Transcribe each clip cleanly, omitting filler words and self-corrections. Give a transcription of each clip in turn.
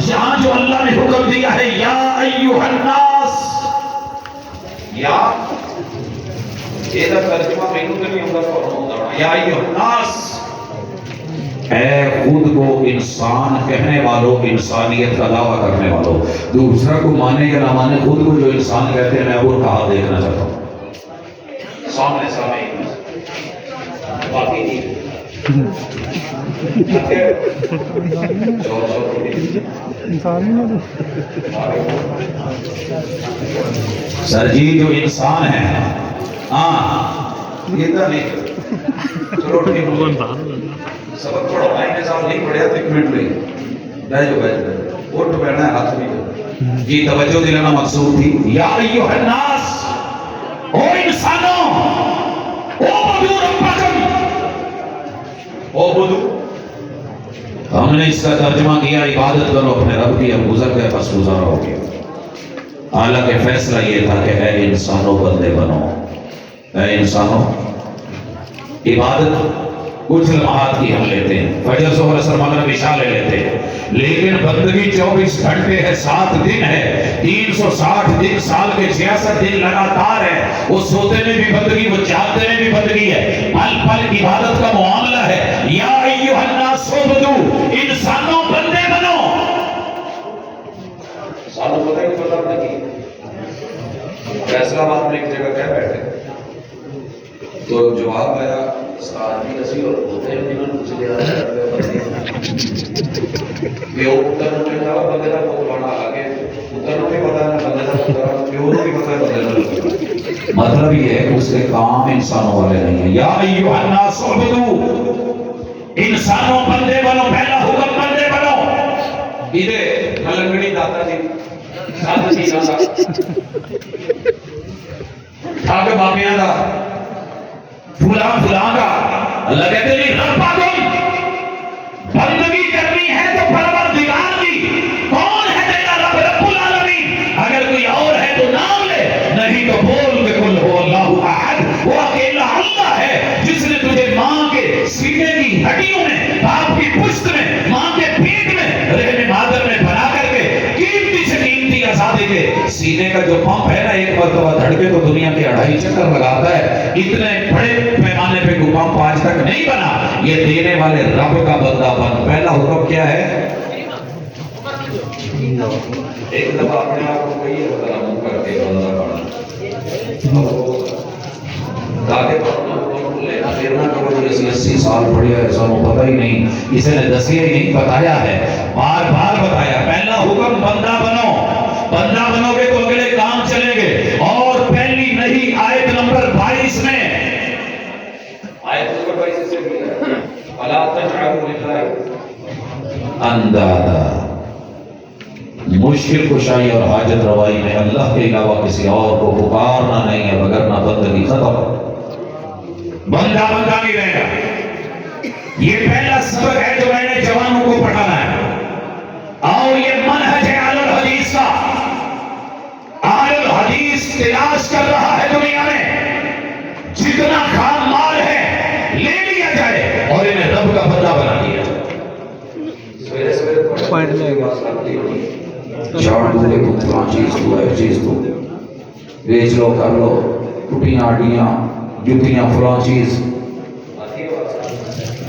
یہاں جو اللہ نے حکم دیا ہے یا ایھا الناس، یا یہ ترجمہ میں تو نہیں ہوگا، یا ایھا الناس، اے خود کو انسان کہنے والوں، انسانیت کا دعویٰ کرنے والوں، دوسرا کو مانے یا نہ مانے، خود کو جو انسان کہتے ہیں میں وہ کہا دیکھنا چاہتا ہوں سامنے سامنے باقی نہیں سر جی جو انسان ہے ہاں یہ نہیں چلو ٹھیک سبق پڑھا ہے نظام نہیں پڑھیا تو ایک منٹ لیں بیٹھ جاؤ اٹھ بیٹھنا ہے ہاتھ بھی جی توجہ دلانا مقصود تھی یا ایھا الناس، او انسانوں، اعبدوا ربکم، اعبدوا، ہم نے اس کا ترجمہ کیا عبادت کرو اپنے رب کی، اب گزر گئے بس گزارا ہو گیا۔ حالانکہ فیصلہ یہ تھا کہ اے انسانوں بندے بنو، اے انسانوں عبادت کچھ لمحات کی ہم لیتے ہیں، فجر ظہر اثر مغرب عشاء لے لیتے ہیں، لیکن بندگی 24 گھنٹے ہے، 7 دن ہے، 360 دن، سال کے 66 دن لگاتار ہے، وہ سوتے میں بھی بندگی، وہ جاگتے میں بھی بندگی ہے، پل پل عبادت کا معاملہ ہے۔ یا ایھا الناس اعبدوا، انسانوں بندے بنو۔ سالوں پتہ ہی نہیں پتہ نہیں فیصلہ باد میں ایک جگہ کہہ بیٹھے تو جواب آیا استاد اسی اور ہوتے ہیں جنہوں نے کچھ لیا یہ اتر میں تھا بندے کا بہت بڑا آگے اتر میں پتہ ہے بندے کا پتہ پیور بھی پتہ ہے بندے کا، مطلب یہ ہے کہ اس کے کام انسانوں والے نہیں ہیں۔ یا ایھا الناس اعبدوا، انسانوں بندے بنو، پہلا حکم بندے بنو۔ ادھر ملنگڑی داتا جی ساتھ جی جانا ٹھاک باپیاں دا فلاں کا اللہ کہتے ہیں ربکم، بندگی کرنی ہے تو پروردگار کی، کون ہے تیرا رب؟ رب العالمین، اگر کوئی اور ہے تو نام لے، نہیں تو بول کہ قل هو اللہ احد، وہ اکیلا اللہ ہے جس نے تجھے ماں کے سینے کی ہڈیوں میں، باپ کی پشت میں، ماں کے پیٹ میں، رحم مادر میں بنا کر کے قیمتی سے قیمتی آزادی کے سینے کا جو پمپ ہے نا، ایک مرتبہ دھڑکے تو دنیا کے 2.5 چکر لگاتا ہے، اتنے بڑے پیمانے پہ کوئی پمپ آج تک نہیں بنا۔ یہ دینے والے رب کا بندہ بن۔ پہلا حکم کیا ہے؟ ایک دفعہ اپنے آپ کو کہیے بتا منہ کر کے بندہ بنا داغے لینا دینا کرو، جو 80 سال پڑھیا ہے سانوں پتہ ہی نہیں، کسی نے دسیا ہی نہیں، بتایا ہے، بار بار بتایا۔ پہلا حکم بندہ بنو، بندہ بنو گے تو اگلے کام چلیں گے۔ اور پہلی نہیں آیت نمبر 22 میں، آیت نمبر 22 سے بھی ہے الا تجعلوا للہ اندادا، مشکل کشائی اور حاجت روائی میں اللہ کے علاوہ کسی اور کو پکارنا نہیں ہے، وگرنہ بندگی ختم، بندہ بندہ نہیں رہے گا۔ یہ پہلا سبق ہے جو میں نے جوانوں کو پڑھانا ہے، اور یہ منہج ہے اہل الحدیث کا۔ اہل الحدیث تلاش کر رہا ہے دنیا میں جتنا خام مال ہے لے لیا جائے اور انہیں رب کا بندہ بنا دیا جائے۔ جھاڑ دو لے تو فلاں چیز تو ہے چیز تو بیچ لو کر لو، ٹوٹیاں ہڈیاں جوتیاں فلاں چیز،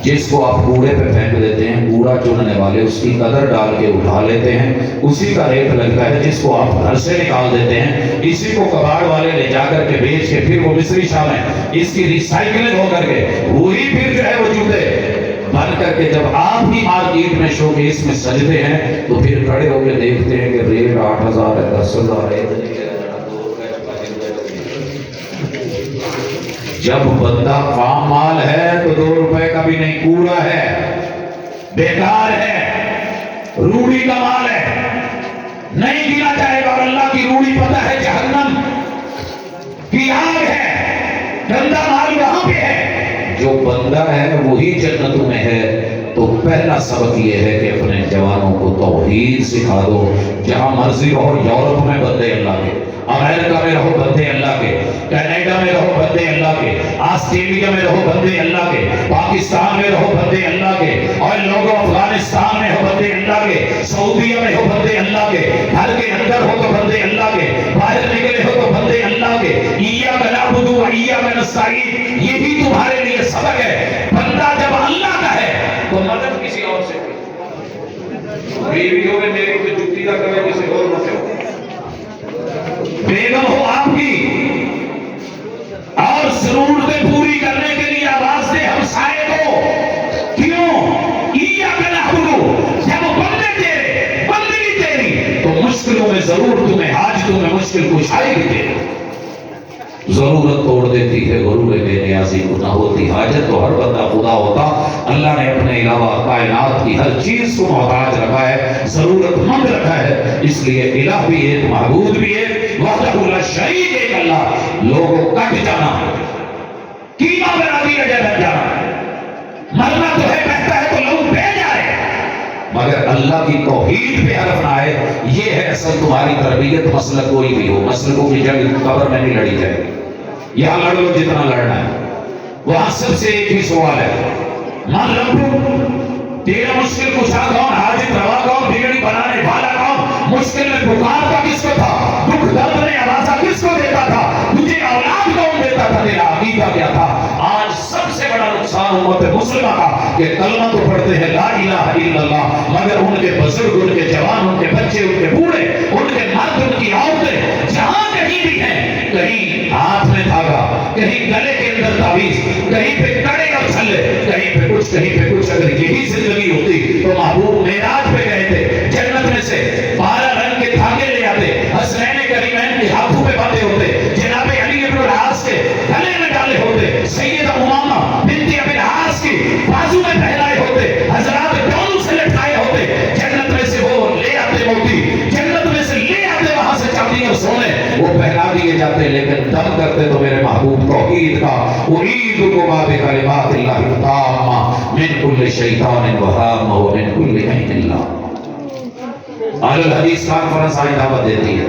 جس کو آپ کوڑے پہ پھینک دیتے ہیں، کوڑا چننے والے اس کی قدر ڈال کے اٹھا لیتے ہیں، اسی کا ریٹ لگتا ہے۔ جس کو آپ گھر سے نکال دیتے ہیں، اسی کو کباڑ والے لے جا کر کے بیچ کے پھر وہ مصری شام ہے، اس کی ریسائکلنگ ہو کر کے وہی پھر جو ہے وہ جوتے بن کر کے جب آپ ہی مارکیٹ میں شو کیس میں سجتے ہیں تو پھر کھڑے ہو کے دیکھتے ہیں کہ ریٹ 8,000 ہے، 10,000 ہے۔ جب بندہ خام مال ہے تو 2 روپے کا بھی نہیں، کوڑا ہے، بیکار ہے، روڑی کا مال ہے، نہیں گنا جائے گا۔ اور اللہ کی روڑی پتہ ہے جہنم کی آگ ہے، گندا مال وہاں پہ ہے۔ جو بندہ ہے وہی جنتوں میں ہے۔ تو پہلا سبق یہ ہے کہ اپنے جوانوں کو توحید سکھا دو. جہاں مرضی رہو، یورپ میں بندے اللہ کے، امریکہ میں رہو بندے اللہ کے، کینیڈا میں رہو بندے اللہ کے، آسٹریلیا میں رہو بندے اللہ کے، پاکستان میں رہو بندے اللہ کے، اور لوگوں افغانستان میں ہو بندے اللہ کے، سعودیہ میں ہو بندے اللہ کے، گھر کے اندر ہو تو بندے اللہ کے، باہر نکلے ہو تو بندے اللہ کے. ایاک نعبد و ایاک نستعین، یہی تمہارے لیے سبق ہے. بندہ جب اللہ کا ہے تو مدد کسی اور سے بیوی ہو میری تو جتی نہ کرے کسی اور نہ ہو، بیگم ہو آپ کی اور ضرورتیں پوری کرنے کے لیے آواز دے ہمسائے کو. کیوں؟ ایاک نعبد، جب بندے تیرے، بندگی تیری، تو مشکلوں میں ضرور تمہیں، حاجتوں میں مشکل کشائی بھی تیری. ضرورت توڑ دیتی ہے غرور بے نیازی کو، نہ ہوتی حاجت تو ہر بندہ خدا ہوتا. اللہ نے اپنے علاوہ کائنات کی ہر چیز کو محتاج رکھا ہے، ضرورت مند رکھا ہے. اس لیے الہ بھی ایک، معبود بھی ایک، وحدہ لا شریک ایک اللہ. لوگوں کٹ جانا، کیما بنا دیا جائے بن جانا، مرنا تو ہے، کہتا ہے تو لوگ بہ جائے، مگر اللہ کی توحید پہ حرف نہ آئے. یہ ہے اصل تمہاری تربیت. مسلک کوئی بھی ہو، مسلکوں کی جنگ قبر میں نہیں لڑی جائے گی. یہاں لڑ لو جتنا لڑنا ہے. وہاں سب سے ایک ہی سوال ہے، من ربو، تیرا مشکل کشا کون، حاجت روا کون، بگڑی بنانے والا کون، مشکل میں پکارتا کس کو تھا، دکھ درد میں آوازہ کس کو دیتا تھا، تجھے اولاد کون دیتا تھا، تیرا عقیدہ کیا تھا. آج سب سے بڑا نقصان امت مسلمہ کا کہ کلمہ تو پڑھتے ہیں لا الہ الا اللہ، مگر ان کے بزرگ، ان کے جوان، ان کے بچے، ان کے بوڑھے، ان کے مرد، ان کی عورتیں جہاں کہیں بھی ہیں، کہیں ہاتھ میں دھاگا، کہیں گلے کے اندر تعویذ، کہیں پہ کڑے اور چھلے، کہیں پہ کچھ، کہیں پہ کچھ. اگر یہی زندگی ہوتی تو محبوب معراج پہ گئے تھے، جنت میں سے 12 رنگ کے دھاگے لے آتے، حسنین کریمین کے ہاتھوں پہ باندھے ہوتے، جناب علی ابن العاص کے گلے میں ڈالے ہوتے، سیدہ امامہ بنت ابی العاص کی بازو میں پہنائے ہوتے، حضرات ڈولوں سے لٹکائے ہوتے. جنت میں سے وہ لے آتے موتی، جنت میں سے لے آتے وہاں سے چاندی اور سونے، وہ پہنا دیے جاتے، لیکن دم کرتے تو میرے محبوب توحید کا. اعیذکما بکلمات اللہ التامہ من کل شیطان وہامہ ومن کل عین لامہ. اہل الحدیث کانفرنس آج دعوت دیتی ہے.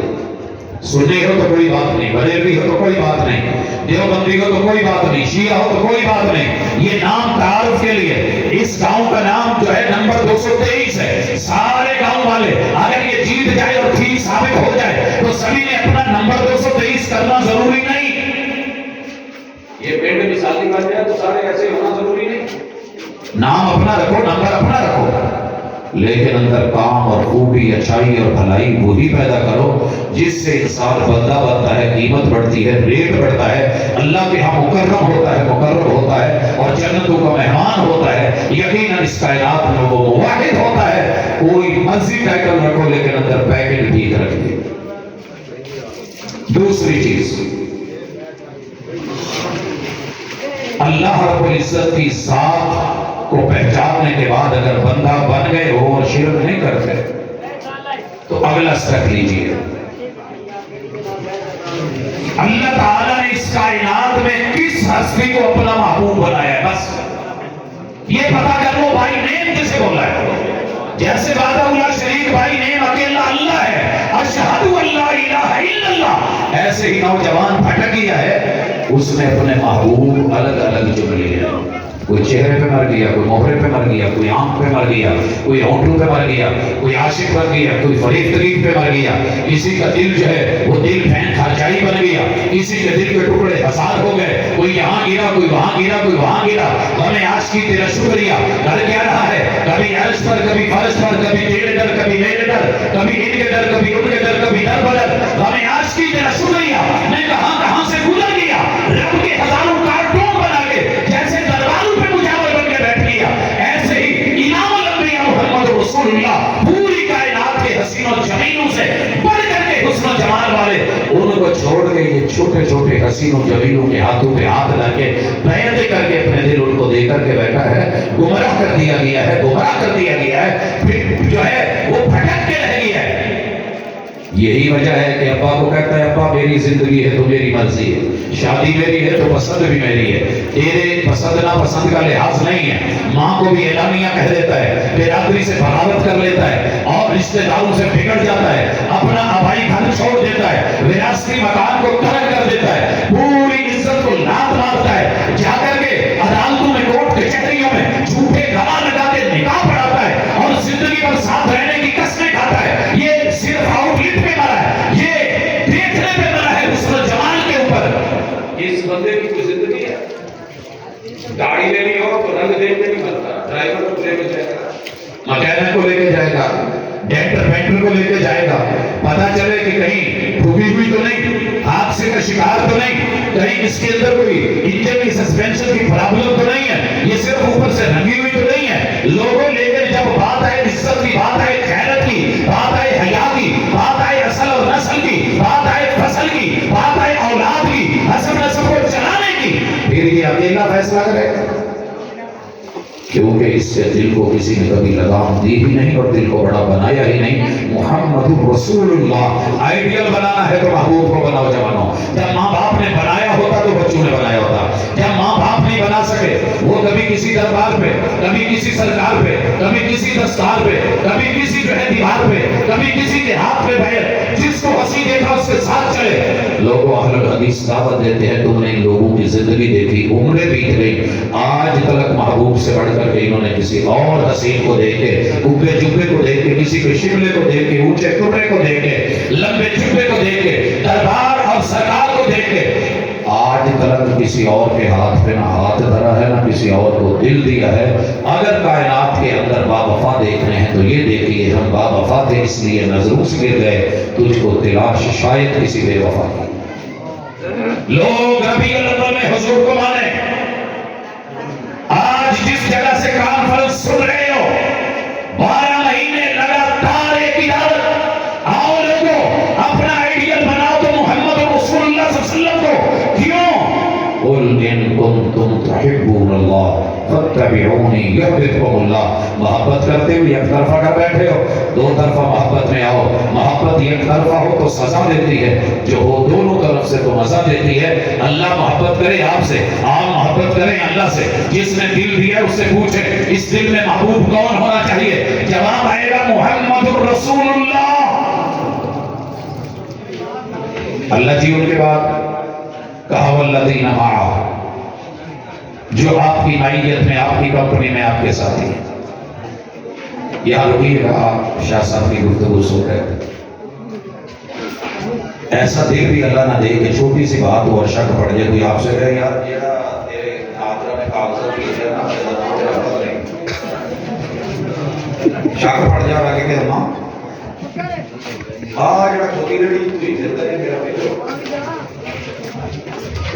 سنی ہو تو کوئی بات نہیں، بریلوی ہو تو کوئی بات نہیں، دیوبندی ہو تو کوئی بات نہیں، شیعہ ہو تو کوئی بات نہیں. یہ نام تعارف کے لیے، اس گاؤں کا نام جو ہے نمبر 223 ہے. سارے گاؤں والے اگر یہ جیت جائے اور ٹھیک ثابت ہو جائے تو سبھی نے اپنا نمبر 223 کرنا ضروری نہیں. یہ پنڈ مثالی بن جائے تو سارے ایسے ہونا ضروری نہیں. نام اپنا رکھو، نمبر اپنا رکھو، لیکن اندر کام اور خوبی، اچھائی اور بھلائی وہی پیدا کرو جس سے انسان بندہ بنتا ہے، قیمت بڑھتی ہے، ریٹ بڑھتا ہے، اللہ کے ہاں مکرم ہوتا ہے، مقرر ہوتا ہے، اور جنتوں کا مہمان ہوتا ہے. یقیناً اس کائنات میں وہ موحد ہوتا ہے. کوئی مرضی ٹائٹل رکھو لیکن اندر پیکٹ ٹھیک رکھیے. دوسری چیز، اللہ رب العزت کی ذات کو پہچاننے کے بعد اگر بندہ بن گئے ہو اور شرک نہیں کرتے تو اگلا سٹیپ لیجیے. اللہ تعالیٰ نے اس کائنات میں کس ہستی کو اپنا محبوب بنایا ہے، بس یہ پتا کر لو. بھائی نیم کسے بولا ہے؟ جیسے وحدہ لا شریک بھائی نیم اکیلا اللہ ہے، اشہد ان لا الہ الا اللہ. ایسے ہی نوجوان بھٹک گیا ہے، اس نے اپنے محبوب الگ الگ چن لیے ہیں. کوئی چہرے پہ مر گیا، کوئی موہرے پہ مر گیا، کوئی آنکھ پہ مر گیا، کوئی ہونٹوں پہ مر گیا، کوئی عاشق بن گیا، کوئی فریب تریب پہ مر گیا. کسی کا دل جو ہے وہ دل پھین خرچائی بن گیا، کسی کے دل کے ٹکڑے ہزار ہو گئے، کوئی یہاں گرا، کوئی وہاں گرا، کوئی وہاں گرا. ہمیں آج کی تیرا شکریہ. کر کیا رہا ہے؟ کبھی عرش پر، کبھی فرش پر، کبھی تیرے در، کبھی میرے در، کبھی ان کے در، کبھی ان کے در، کبھی در بدر. ہمیں آج کی تیرا شکریہ. میں کہاں سے گزر گیا، رب کے ہزاروں کارٹون بنا کے جیسے درباروں پہ مجاور بن کے بیٹھ گیا، ایسے ہی امام الانبیاء محمد رسول اللہ پوری کائنات کے حسین و جمیلوں سے بڑھ کر کے حسن و جمال والے، ان کو چھوڑ کے یہ چھوٹے چھوٹے حسین و جمیلوں کے ہاتھوں پہ ہاتھ لا کے بیعت کر کے اپنے دل ان کو دے کر کے بیٹھا ہے. گمراہ کر دیا گیا ہے، گمراہ کر دیا گیا ہے، پھر جو ہے وہ بھٹک کے رہ گیا ہے. یہی وجہ ہے کہ ابا کو کہتا ہے ابا میری زندگی ہے تو میری مرضی ہے. شادی میری ہے تو پسند بھی میری ہے، تیرے پسند نا پسند کا لحاظ نہیں ہے۔ ماں کو بھی اعلانیہ کہہ دیتا ہے، برادری سے بغاوت کر لیتا ہے اور رشتہ داروں سے بگڑ جاتا ہے، اپنا آبائی گھر چھوڑ دیتا ہے، وراثتی مکان کو ترک کر دیتا ہے، پوری عزت کو لات مارتا ہے، جا کر کے عدالتوں میں کورٹ کچہریوں میں جھوٹے گواہ لگا کے نکاح پڑھاتا ہے اور زندگی بھر ساتھ رہنے کی قسمیں کھاتا ہے۔ یہ صرف آؤٹ لٹ پہ مرا ہے، یہ دیکھنے پہ مرا ہے حسن و جمال کے اوپر۔ اس بندے کی کوئی زندگی ہے؟ گاڑی لینی ہو تو رنگ دیکھ کے نہیں بنتا، ڈرائیور کو لے کے جائے گا، مکینک کو لے کے جائے گا، ڈینٹر پینٹر کو لے کے جائے گا، پتا چلے کہ کہیں ٹھوکی ہوئی تو نہیں، حادثے کا شکار تو نہیں، کہیں اس کے اندر کوئی انجن کی سسپینشن کی پرابلم تو نہیں ہے، یہ صرف اوپر سے رنگی ہوئی تو نہیں ہے۔ لوگوں لے کر جب بات آئے عزت کی، بات آئے غیرت کی، بات آئے حیا کی، بات آئے اصل اور نسل کی، بات آئے فصل کی، بات آئے اولاد کی، حسب نسب کو چلانے کی، پھر یہ اکیلا فیصلہ کرے گا، کیونکہ اس سے دل کو کسی نے کبھی لگام دی ہی نہیں اور دل کو بڑا بنایا ہی نہیں۔ محمد رسول اللہ آئیڈیل بنانا ہے تو محبوب کو بناؤ جوانوں۔ جب ماں باپ نے بنایا ہوتا تو بچوں نے بنایا ہوتا، جب ماں باپ نہیں بنا سکے، وہ کبھی کسی دربار پہ، کبھی کسی سرکار پہ، کبھی کسی دستار پہ، کبھی کسی جو ہے دیوار پہ، کبھی کسی کے ہاتھ پہ بیٹھ، جس کو ہنسی دیکھا اس کے ساتھ چلے۔ لوگوں اہل الحدیث دعوت دیتے ہیں تم نے ان لوگوں کی زندگی دیکھی، عمریں بیت گئی، آج تلک محبوب سے بڑھ کر کے انہوں نے کسی اور حسین کو دیکھ کے، اوپے جبے کو دیکھ کے، کسی کے شملے کو دیکھ کے، اونچے کپڑے کو دیکھ کے، لمبے جبے کو دیکھ کے، دربار اور سرکار کو دیکھ کے، آج تلک کسی اور کے ہاتھ پہ نہ ہاتھ دھرا ہے نہ کسی اور کو دل دیا ہے۔ اگر کائنات کے اندر با وفا دیکھنے ہیں تو یہ دیکھیے ہم با وفا تھے اس لیے نظروں سے گر گئے، تجھ کو تلاش شاید کسی بے وفا کی۔ لوگ ربیع الاول میں حضور کو مانے، آج جس جگہ سے کانفرنس سن رہے ہو، 12 مہینے لگاتار ایک دعوت، آؤ لوگوں اپنا آئیڈیل بناؤ تو محمد رسول اللہ صلی اللہ علیہ وسلم کو کیوں؟ قل ان کنتم تحبون اللہ فاتبعونی یحببکم اللہ۔ محبت کرتے ہوئے یک طرفہ کر بیٹھے ہو، دو طرفہ محبت میں آؤ۔ محبت یک طرفہ ہو تو سزا دیتی ہے، جو ہو دونوں طرف سے تو مزہ دیتی ہے۔ اللہ محبت کرے آپ سے، آپ محبت کریں اللہ سے۔ جس نے دل دیا اس سے پوچھیں اس دل میں محبوب کون ہونا چاہیے؟ جواب آئے گا محمد الرسول اللہ۔ اللہ جی ان کے بعد کہا والذین معہ، جو آپ کی معیت میں، آپ کی کمپنی میں آپ کے ساتھی ہیں۔ یہاں رکیے گا، آپ شاہ صاحب کی گفتگو سن رہے تھے، ایسا دل بھی اللہ نہ دے کہ چھوٹی سی بات ہو اور شک پڑ جائے، کوئی آپ سے کہے یار جیڑا تیرے آدرہ میں کاغذات لکھے نا شک پڑ جا رہا کہ ماں جڑا چھوٹی لڑی کوئی زندہ ہے میرا بیٹا،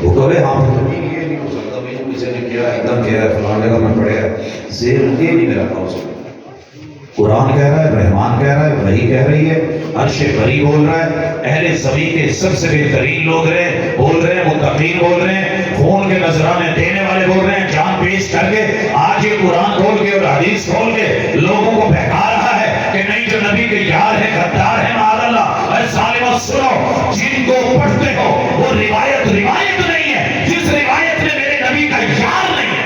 وہ کہے ہاں یہ نہیں ہو سکتا، میں کسی نے کیا ایک دم کیا ہے فلاں جگہ میں پڑھے ہے، ذہن یہ نہیں میرا تھا اس میں۔ قرآن کہہ رہا ہے، رحمان کہہ رہا ہے، وحی کہہ رہی ہے، عرش بری بول رہا ہے، اہل زمین کے سب سے بہترین لوگ بول رہے ہیں، متقین بول رہے ہیں، خون کے نذرانے دینے والے بول رہے ہیں، جان پیش کر کے آج یہ قرآن کھول کے اور حدیث کھول کے لوگوں کو بہکا رہا ہے کہ نہیں جو نبی کے یار ہے غدار ہے معاذ اللہ۔ اے ظالمو سنو، جن کو پڑھتے ہو وہ روایت نہیں ہے، جس روایت میں میرے نبی کا یار نہیں ہے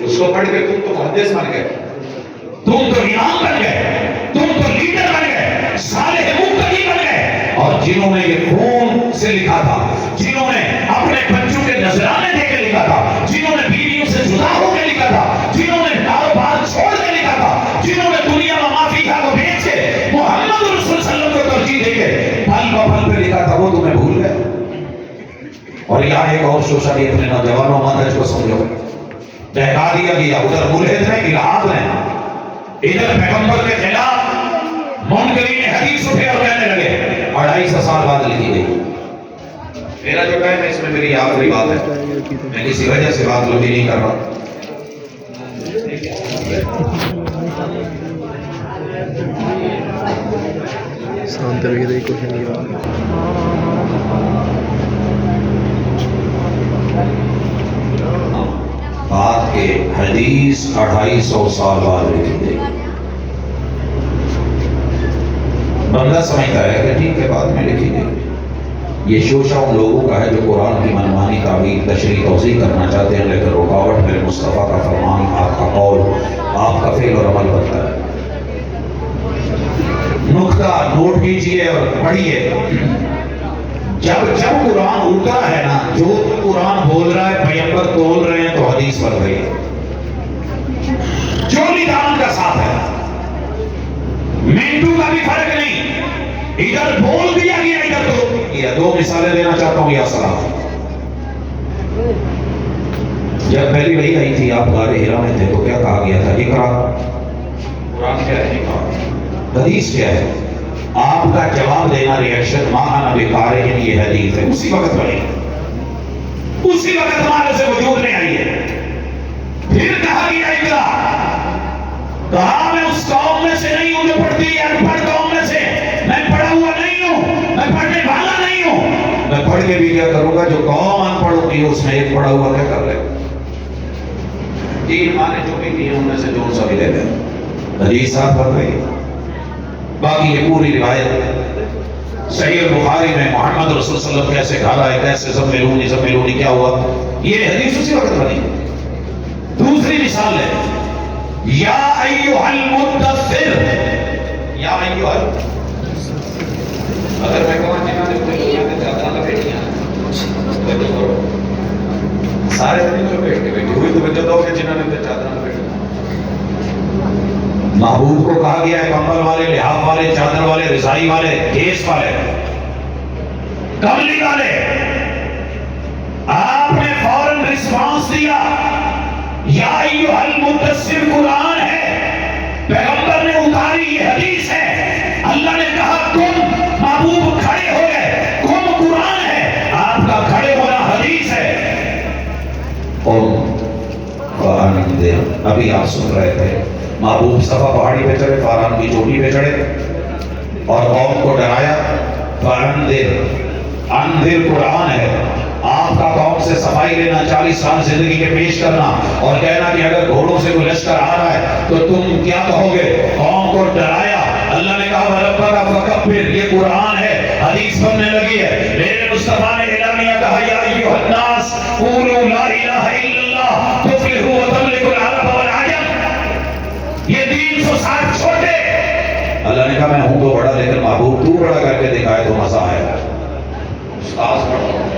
اس کو پڑھ کے تم تو محدث بن گئے، تم تو امام بن گئے، تم تو لیڈر بن گئے، صالح مقتدی بن گئے۔ اور جنہوں نے یہ خون سے لکھا تھا، جنہوں نے اپنے بچوں کے نذرانے دے کے لکھا تھا، جنہوں نے بیویوں سے جدا ہو کے لکھا تھا، جنہوں نے کاروبار چھوڑ کے لکھا تھا، جنہوں نے دنیا و ما فیہا کو بیچ کے محمد رسول صلی اللہ علیہ وسلم کو ترجیح دے کے پھل پہ لکھا تھا، وہ تمہیں بھول گئے۔ اور یہاں ایک اور شوشہ بھی اپنے نوجوانوں منہج کو سمجھو، بہکا دیا گیا، ادھر ملحد ہیں الہاد ہیں، ادھر پیغمبر کے خلاف منکرین حدیث اٹھے اور کہنے لگے، 250 سال بعد لکھی گئی۔ میرا جو ٹائم ہے اس میں میری آخری بات ہے، میں کسی وجہ سے بات لمبی نہیں کر رہا۔ بات کے حدیث 250 سال بعد لکھی گئی۔ بندہ سمجھتا ہے کہ ٹھیک ہے بعد میں لکھی گئی، یہ شوشہ ان لوگوں کا ہے جو قرآن کی منمانی تعبیر تشریح توضیح کرنا چاہتے ہیں، لیکن رکاوٹ میرے مصطفیٰ کا فرمان، آپ کا قول، آپ کا فعل اور عمل بنتا ہے۔ نقطہ نوٹ کیجئے اور پڑھیے، جب قرآن اترا ہے نا، جو قرآن بول رہا ہے پیغمبر تول رہے ہیں تو حدیث بن رہی ہے، چولی دامن کا ساتھ ہے، منٹو کا بھی فرق نہیں، ادھر بول دیا گیا ادھر تو یہ دو مثالیں دینا چاہتا ہوں یا سلام۔ جب پہلی وحی آئی تھی آپ غار ہرا میں تھے تو کیا کہا گیا تھا؟ اقرا، قرآن کیا ہے؟ حدیث کیا ہے؟ آپ کا جواب دینا ریئیکشن ما انا بقارئ یہ حدیث ہے، اسی وقت بنی، اسی وقت ہمارے سے وجود میں آئی ہے۔ پھر کہا گیا اقرا، کہا میں اس قوم میں سے نہیں ہوں جو پڑھتی ہے، ان پڑھ قوم میں سے میں پڑھا ہوا نہیں ہوں، میں پڑھنے والا نہیں ہوں، میں پڑھ کے بھی کیا کروں گا؟ جو قوم ان پڑھ ہوتی ہے اس میں ایک پڑھا ہوا کیا کر رہے؟ تین معنی جو بھی کیے ان میں سے جو سا بھی لے لیں، حدیث ساتھ بن رہی ہے۔ باقی یہ پوری روایت صحیح بخاری میں محمد رسول صلی اللہ علیہ وسلم کیسے کھا رہا ہے، کیسے زملونی کیا ہوا، یہ حدیث اسی وقت بنی۔ دوسری مثال ہے، یا ایھا المدثر، یا ایھا، اگر میں کہوں جنہوں نے دنیا میں چادر لپیٹیاں سارے دن جو بیٹھ کے بیٹھی ہوئی توجہ دو کہ جنہوں نے چادر لپیٹی، محبوب کو کہا گیا ہے کمبل والے، لحاف والے، چادر والے، رضائی والے، کیس والے، کملی والے، آپ نے فوراً رسپانس دیا، یا ایھا المدثر قرآن ہے، پیغمبر نے اتاری، یہ حدیث ہے، اللہ نے کہا کن، محبوب کھڑے ہو گئے، کن قرآن ہے، آپ کا کھڑے ہونا حدیث ہے۔ ابھی آپ سن رہے تھے، محبوب صفا پہاڑی پہ چڑھے، فاران کی چوٹی پہ چڑھے اور قوم کو ڈرایا، انذر قرآن ہے، آپ کا قوم سے صفائی لینا، 40 سال زندگی کے پیش کرنا اور کہنا کہ اگر گھوڑوں سے کوئی لشکر آ رہا ہے تو تم کیا کہو گے؟ قوم کو ڈرایا۔ اللہ نے کہا وَرَبَّكَ فَكَبِّرْ، یہ قرآن ہے، حدیث بننے لگی ہے۔ میرے مصطفیٰ نے اعلانیہ کہا، یا ایھا الناس قولوا لا الہ الا اللہ تفلحوا وتملکوا العرب والعجم، یہ 360 چھوٹے۔ اللہ نے کہا میں ہوں تو بڑا، لیکن محبوب تو بڑا کر کے دکھائے تو مزہ آئے گا۔ استاذ بڑا،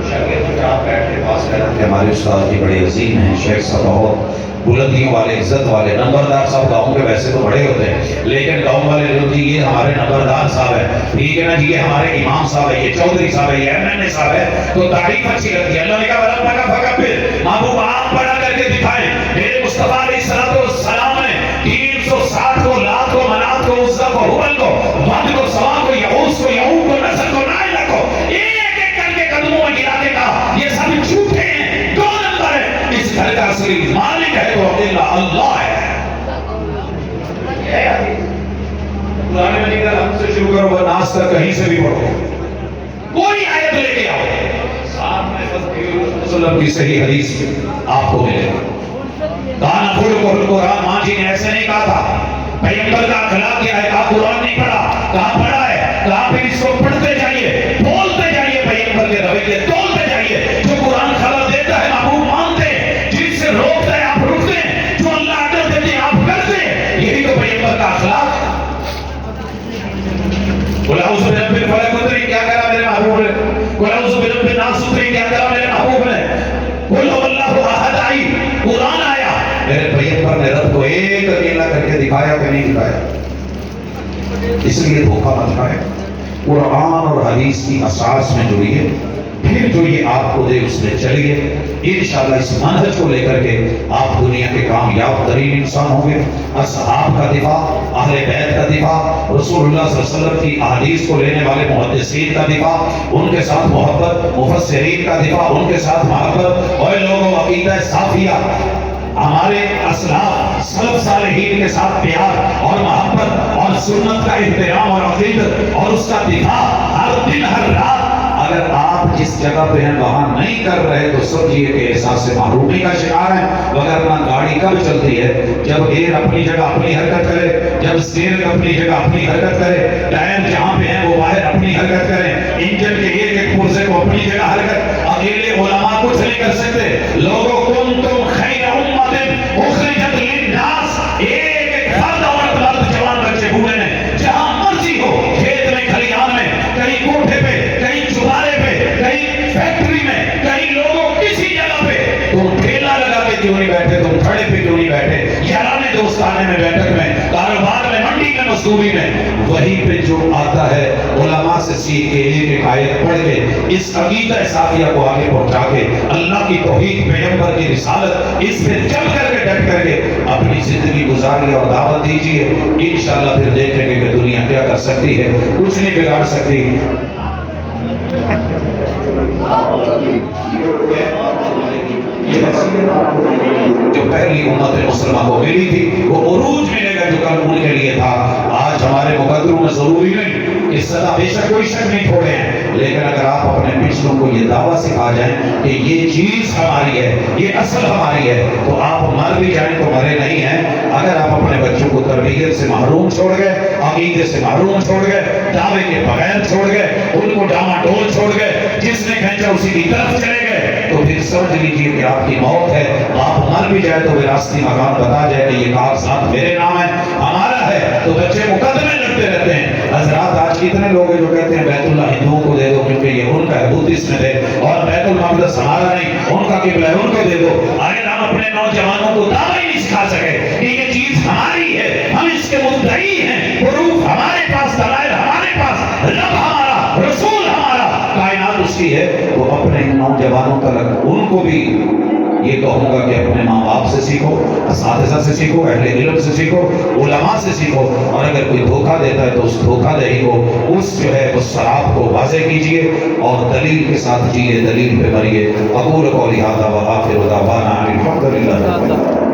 شاگرد آپ بیٹھ کے پاس کہہ رہے تھے ہمارے استاد جی بڑے عظیم ہیں، شیخ صاحب بہت بلندیوں والے، عزت والے، نمبردار صاحب گاؤں کے ویسے تو بڑے ہوتے ہیں لیکن گاؤں والے لوگ جی یہ ہمارے نمبردار صاحب ہے، ٹھیک ہے نا جی، یہ ہمارے امام صاحب ہے، یہ چودھری صاحب ہے، یہ MNA صاحب ہے، تو تعریف اچھی لگتی ہے۔ اللہ نے کہا وَرَبَّكَ فَكَبِّرْ، محبوب آپ بڑا کر کے دکھائیں۔ میرے مصطفیٰ علیہ السلام نے 360 کو، لات کو، منات کو، عزا کو، حبل کو، ود کو، سوا کو، یعوس کو، یعوق کو، نصر کو، نائلہ کو ایک ایک کر کے قدموں میں گرا کے کہا یہ سب جھوٹے ہیں، 2 نمبر ہے، اس گھر کا اصلی مالک ہے تو اللہ ہے۔ قرآن مجید کا ہم سے شروع کرو، ناس تک کہیں سے بھی پڑھو، کوئی آیت لے کے آؤ، ساتھ میں بس صلی اللہ علیہ وسلم کی صحیح حدیث آپ کو ملے گا۔ کہا خلق القرآن، ماں جی نے ایسے نہیں کہا تھا، پیغمبر کا اخلاق کیا ہے؟ کہا قرآن نہیں پڑھا، کہا پڑھا ہے، کہا پھر اس کو پڑھتے جائیے، بولتے جائیے، پیغمبر کے رویے تولتے جائیے، جو قرآن خبر دیتا ہے محبوب مانتے ہیں، جس سے روکتا ہے آپ رکتے ہیں، جو اللہ عطا دیتے ہیں آپ کرتے ہیں، یہی تو پیغمبر کا اخلاق ہے۔ قُلْ أَعُوذُ بِرَبِّ الْفَلَقِ اتری کیا کرا میرے محبوب نے، قُلْ أَعُوذُ بِرَبِّ النَّاسِ اتری کیا کرا میرے محبوب نے، قُلْ هُوَ اللَّهُ أَحَدٌ آئی، قرآن آیا، میرے پیغمبر نے رب کو ایک اکیلا کر کے دکھایا کہ نہیں دکھایا؟ اس لیے دھوکہ مت کھائے، قرآن اور حدیث کی اساس میں جڑیے، پھر جو یہ آپ کو دے اس میں چلیے، انشاءاللہ اس منہج کو لے کر کے آپ دنیا کے کامیاب ترین انسان ہوں گے۔ اصحاب کا دفاع، اہل بیت کا دفاع، رسول اللہ صلی اللہ علیہ وسلم کی احادیث کو لینے والے محدثین کا دفاع، ان کے ساتھ محبت، مفسرین کا دفاع، ان کے ساتھ محبت، اور لوگوں عقیدہ صافیہ، ہمارے اسلاف سلف صالحین کے ساتھ پیار اور محبت اور سنت کا احترام اور عقیدت اور اس کا دفاع ہر دن ہر رات۔ اگر آپ جس جگہ پہ ہیں وہاں نہیں کر رہے تو سمجھیے کہ احساس سے محرومی کا شکار ہے، وگرنہ گاڑی کب چلتی ہے؟ جب گیئر اپنی جگہ اپنی حرکت کرے، جب اسٹیئرنگ اپنی جگہ اپنی حرکت کرے، ٹائر جہاں پہ ہیں وہ باہر اپنی حرکت کریں، انجن کے ایک ایک پرزے کو اپنی جگہ حرکت. اکیلے علماء کچھ نہیں کر سکتے. لوگوں کنتم خیر امت اخرجت للناس، ایک ایک فرد، عورت، مرد، جوان، بچے، بوڑھے نے جہاں مرضی ہو، کھیت میں، کھلیان میں، کہیں کوٹھے پہ، کہیں چوبارے پہ، کہیں فیکٹری میں، کہیں لوگوں کسی جگہ پہ، تم ٹھیلا لگا کے کیوں نہیں بیٹھے، تم کھڑے پہ کیوں نہیں بیٹھے، یارانے دوستانے میں، بیٹھک میں، کاروبار میں، منڈی میں، مزدوری میں، وہیں پہ جو آتا ہے علماء سے سیکھ کے ایک ایک آیت پڑھ کے اس عقیدہ صافیہ کو آگے پہنچا کے اللہ کی توحید، پیغمبر کی رسالت، اس پہ چل کر کے ڈٹ کر کے اپنی زندگی گزاریے اور دعوت دیجیے. انشاءاللہ پھر دیکھیں گے کہ دنیا کیا کر سکتی ہے. کچھ نہیں بگاڑ سکتی. جو پہلی امت مسلمہ کو ملی تھی وہ عروج ملے گا جو کل ان کے لیے تھا. آج ہمارے مقدروں میں ضروری نہیں کہ سدا، بے شک کوئی شک نہیں چھوڑے ہیں، لیکن اگر آپ اپنے پچھلوں کو یہ دعویٰ سکھا جائیں کہ یہ چیز ہماری ہے، یہ اصل ہماری ہے، تو آپ مر بھی جائیں تو مرے نہیں ہیں. اگر آپ اپنے بچوں کو تربیت سے محروم چھوڑ گئے، عقیدے سے محروم چھوڑ گئے، دعوے کے بغیر چھوڑ گئے، ان کو ڈاما ڈول چھوڑ گئے، جس نے کھینچا اسی کی طرف چلے گئے، تو پھر سمجھ لیجیے کہ آپ کی موت ہے. آپ مر بھی جائے تو وراثتی مکان بتا جائے کہ یہ کاغذات میرے نام ہے، ہمارا ہے، تو بچے مقدمے لڑتے رہتے ہیں. حضرات آج کتنے لوگ ہیں جو کہتے ہیں بیت اللہ ہندوؤں کو دے دو کیونکہ یہ ان کا ہے، بدھسٹ میں دے، اور بیت المقدس ہمارا نہیں، ان کا قبلہ ہے، ان کو دے دو. اگر ہم اپنے نوجوانوں کو دعویٰ ہی نہیں سکھا سکے کہ یہ چیز ہماری ہے، ہم اس کے مدعی ہیں، پروف ہمارے پاس، دلائل ہمارے پاس، رب ہمارا، رسول ہمارا، کائنات اس کی ہے، تو اپنے نوجوانوں تک ان کو بھی یہ کہوں گا کہ اپنے ماں باپ سے سیکھو، اساتذہ سے سیکھو، اہل علم سے سیکھو، علماء سے سیکھو. اور اگر کوئی دھوکہ دیتا ہے تو اس دھوکہ دہی کو، اس جو ہے اس شراب کو واضح کیجئے اور دلیل کے ساتھ جیئے، دلیل پہ مریے. اقول قولی ھذا وآخر دعوانا ان الحمد للہ.